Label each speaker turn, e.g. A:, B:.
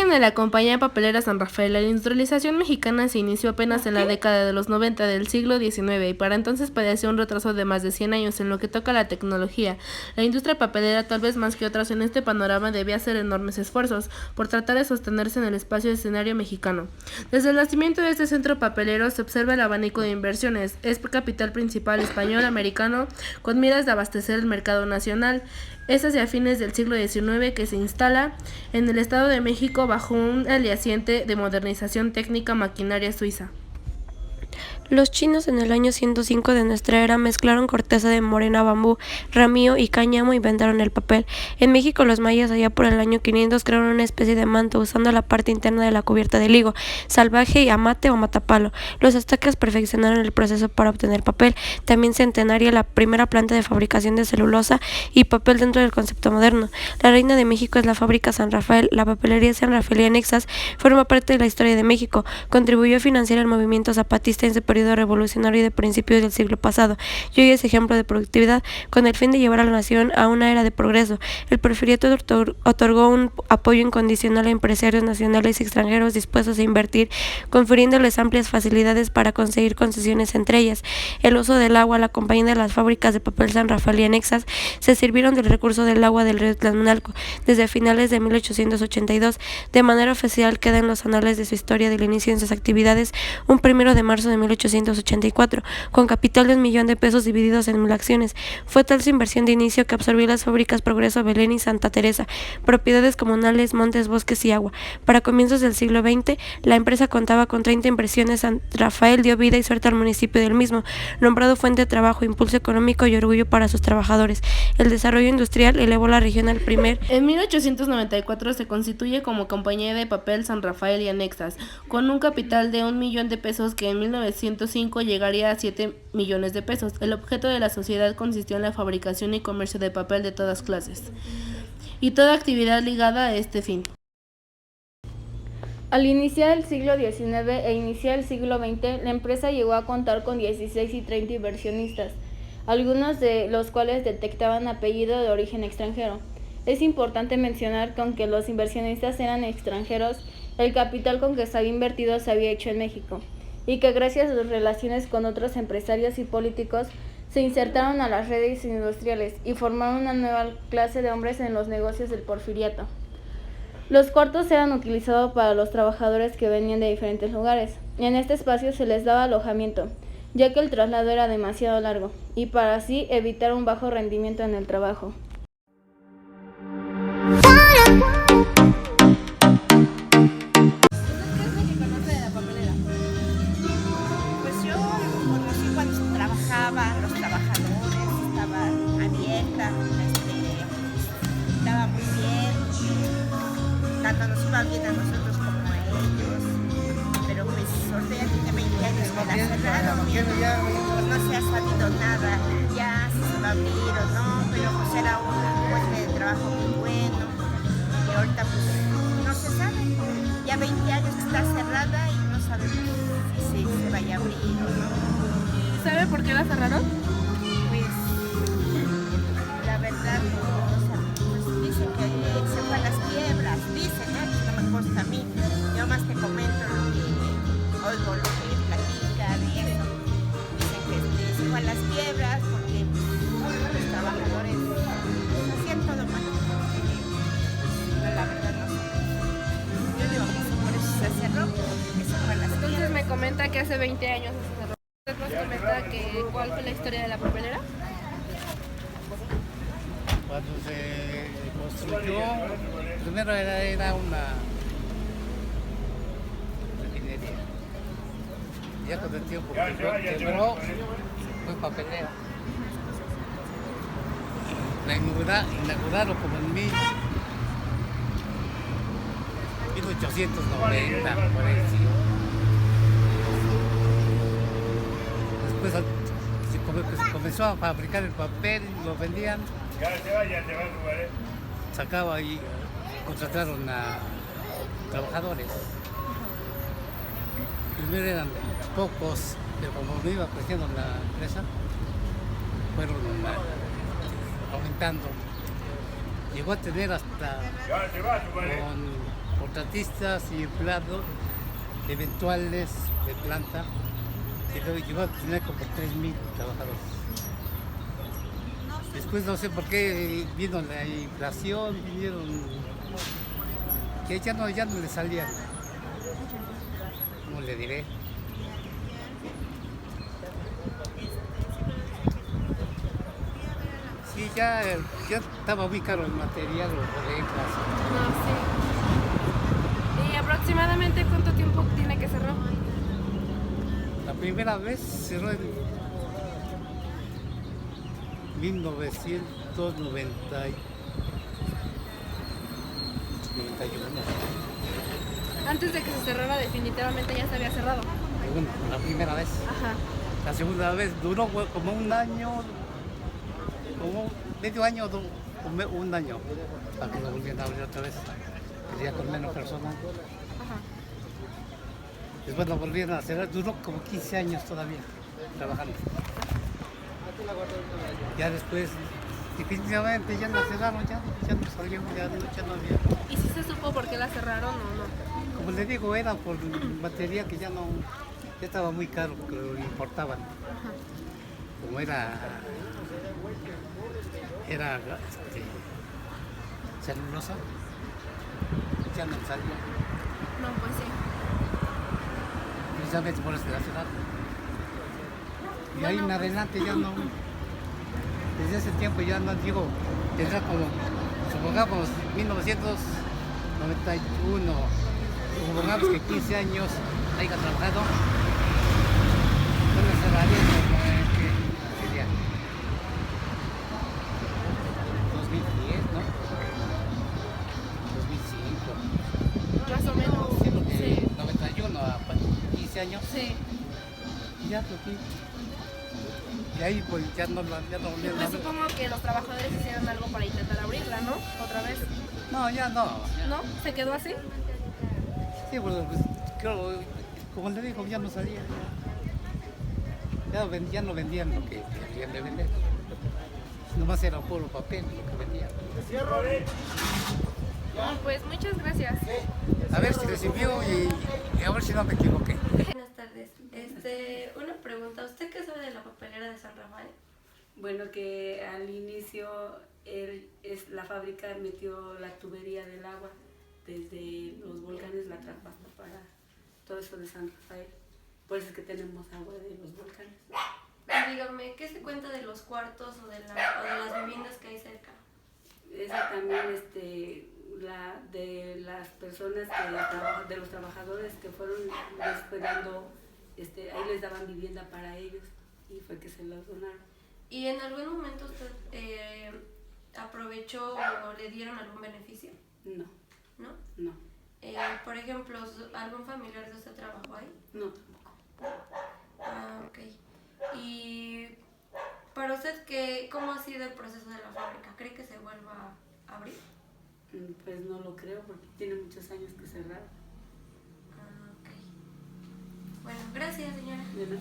A: Origen de la compañía papelera San Rafael. La industrialización mexicana se inició apenas en la década de los 90 del siglo XIX y para entonces padecía un retraso de más de 100 años en lo que toca a la tecnología. La industria papelera, tal vez más que otras en este panorama, debía hacer enormes esfuerzos por tratar de sostenerse en el espacio escenario mexicano. Desde el nacimiento de este centro papelero se observa el abanico de inversiones. Es capital principal español-americano con miras de abastecer el mercado nacional. Es hacia fines del siglo XIX que se instala en el Estado de México bajo un aliciente de modernización técnica maquinaria suiza.
B: Los chinos en el año 105 de nuestra era mezclaron corteza de morena, bambú, ramillo y cáñamo e inventaron el papel. En México los mayas allá por el año 500 crearon una especie de manto usando la parte interna de la cubierta de higo, salvaje y amate o matapalo. Los aztecas perfeccionaron el proceso para obtener papel. También centenaria la primera planta de fabricación de celulosa y papel dentro del concepto moderno. La reina de México es la fábrica San Rafael. La papelería San Rafael y anexas forma parte de la historia de México. Contribuyó a financiar el movimiento zapatista en su periodo revolucionario de principios del siglo pasado y hoy es ejemplo de productividad con el fin de llevar a la nación a una era de progreso. El Porfiriato otorgó un apoyo incondicional a empresarios nacionales y extranjeros dispuestos a invertir, confiriéndoles amplias facilidades para conseguir concesiones, entre ellas el uso del agua. La compañía de las fábricas de papel San Rafael y anexas se sirvieron del recurso del agua del río Tlaxcala desde finales de 1882. De manera oficial queda en los anales de su historia del inicio en sus actividades un 1 de marzo de 1884, con capital de $1.000.000 divididos en 1.000 acciones. Fue tal su inversión de inicio que absorbió las fábricas Progreso, Belén y Santa Teresa, propiedades comunales, montes, bosques y agua. Para comienzos del siglo XX, la empresa contaba con 30 inversiones. San Rafael dio vida y suerte al municipio del mismo, nombrado fuente de trabajo, impulso económico y orgullo para sus trabajadores. El desarrollo industrial elevó la región al primer.
A: En 1894 se constituye como compañía de papel San Rafael y anexas, con un capital de $1.000.000 que en 1905 llegaría a $7.000.000. El objeto de la sociedad consistió en la fabricación y comercio de papel de todas clases y toda actividad ligada a este fin.
C: Al iniciar el siglo XIX e iniciar el siglo XX, la empresa llegó a contar con 16 y 30 inversionistas, algunos de los cuales detectaban apellido de origen extranjero. Es importante mencionar que aunque los inversionistas eran extranjeros, el capital con que se había invertido se había hecho en México, y que gracias a sus relaciones con otros empresarios y políticos se insertaron a las redes industriales y formaron una nueva clase de hombres en los negocios del Porfiriato. Los cuartos eran utilizados para los trabajadores que venían de diferentes lugares. En este espacio se les daba alojamiento, ya que el traslado era demasiado largo, y para así evitar un bajo rendimiento en el trabajo.
D: Los trabajadores, estaba abierta, estaba muy bien, tanto nos iba bien a nosotros como a ellos, pero pues ahorita ya tiene 20 años que la cerraron, pues no se ha sabido nada, ya si se va a abrir o no, pero pues era un puesto de trabajo muy bueno, y ahorita pues no se sabe, ya 20 años que está cerrada y no sabemos si se vaya a abrir o no.
A: ¿Sabe por qué la cerraron?
D: Pues la verdad, pues dicen que se fue a las quiebras, dicen, no me consta a mí, yo más te comento lo que oigo, lo que platican y eso, dicen que se fue a las quiebras porque los trabajadores hacían todo mal, pero la verdad no sé, yo digo que por eso se cerró, que se fue a las quiebras.
A: Entonces me comenta que hace 20 años se cerró. ¿Usted nos comenta cuál fue la historia de la papelera?
E: Cuando se construyó, primero era una refinería. Ya con el tiempo quebró, fue papelera. La inauguraron como en 1890, por ahí. Después se comenzó a fabricar el papel, lo vendían, sacaba y contrataron a trabajadores. Primero eran pocos, pero como iba creciendo la empresa, fueron aumentando. Llegó a tener hasta con contratistas y empleados eventuales de planta, que llegó a tener como 3,000 trabajadores. Después no sé por qué vino la inflación, vinieron que ya no le salían. ¿Cómo le diré? Sí, ya estaba muy caro el material, los bodegas.
A: No, sí. ¿Y aproximadamente cuánto tiempo tiene que cerrar?
E: La primera vez cerró en 1991.
A: Antes de que se cerrara definitivamente ya se había cerrado.
E: La primera vez.
A: Ajá.
E: La segunda vez duró como un año, como medio año, un año, para que lo volvieran a abrir otra vez, ya con menos personas.
A: Ajá.
E: Después lo volvieron a cerrar, duró como 15 años todavía trabajando. Ya después, definitivamente ya la cerraron, ya no salió, ya no había.
A: ¿Y si se supo por qué la cerraron o no?
E: Como le digo, era por material que ya estaba muy caro, porque lo importaban.
A: Ajá.
E: Como era celulosa, ya no salía.
A: No, pues sí.
E: Precisamente por eso la cerraron. Y ahí en
A: Bueno,
E: adelante ya no, desde ese tiempo ya no, digo, tendrá como, supongamos, 1991, supongamos que 15 años haya trabajado, entonces cerraría como que sería 2010, ¿no? 2005.
A: Más o menos.
E: Sí, porque
A: Sí.
E: 91 a 15 años,
A: Sí.
E: y ya lo que. Y ahí pues ya no volvieron a
A: Pues
E: abrir.
A: supongo que los trabajadores hicieron algo para intentar abrirla, ¿no? Otra vez.
E: No, ya no.
A: ¿No? ¿Se quedó así?
E: Sí, pues creo, como le digo, ya no salía. Ya no vendían lo que querían de vender. Nomás era puro papel lo que vendían.
A: No, pues muchas gracias.
E: A ver si recibió y a ver si no me equivoqué.
B: Buenas tardes. Una pregunta. ¿Usted qué sabe de la papelera de San Rafael?
F: Bueno, que al inicio la fábrica metió la tubería del agua desde los volcanes, la traspasó para todo eso de San Rafael. Por eso es que tenemos agua de los volcanes.
B: Y dígame, ¿qué se cuenta de los cuartos o de las viviendas que hay cerca?
F: Esa también, de las personas de los trabajadores que fueron, les fue dando, ahí les daban vivienda para ellos y fue que se los donaron.
B: ¿Y en algún momento usted aprovechó o le dieron algún beneficio?
F: No,
B: ¿No?
F: no,
B: Por ejemplo, ¿algún familiar de usted trabajó ahí?
F: no tampoco.
B: Ah, ok. ¿Y para usted cómo ha sido el proceso de la fábrica? ¿Cree que se vuelva a abrir?
F: Pues no lo creo porque tiene muchos años que cerraron.
B: Ah, ok. Bueno, gracias, señora.
F: De nada.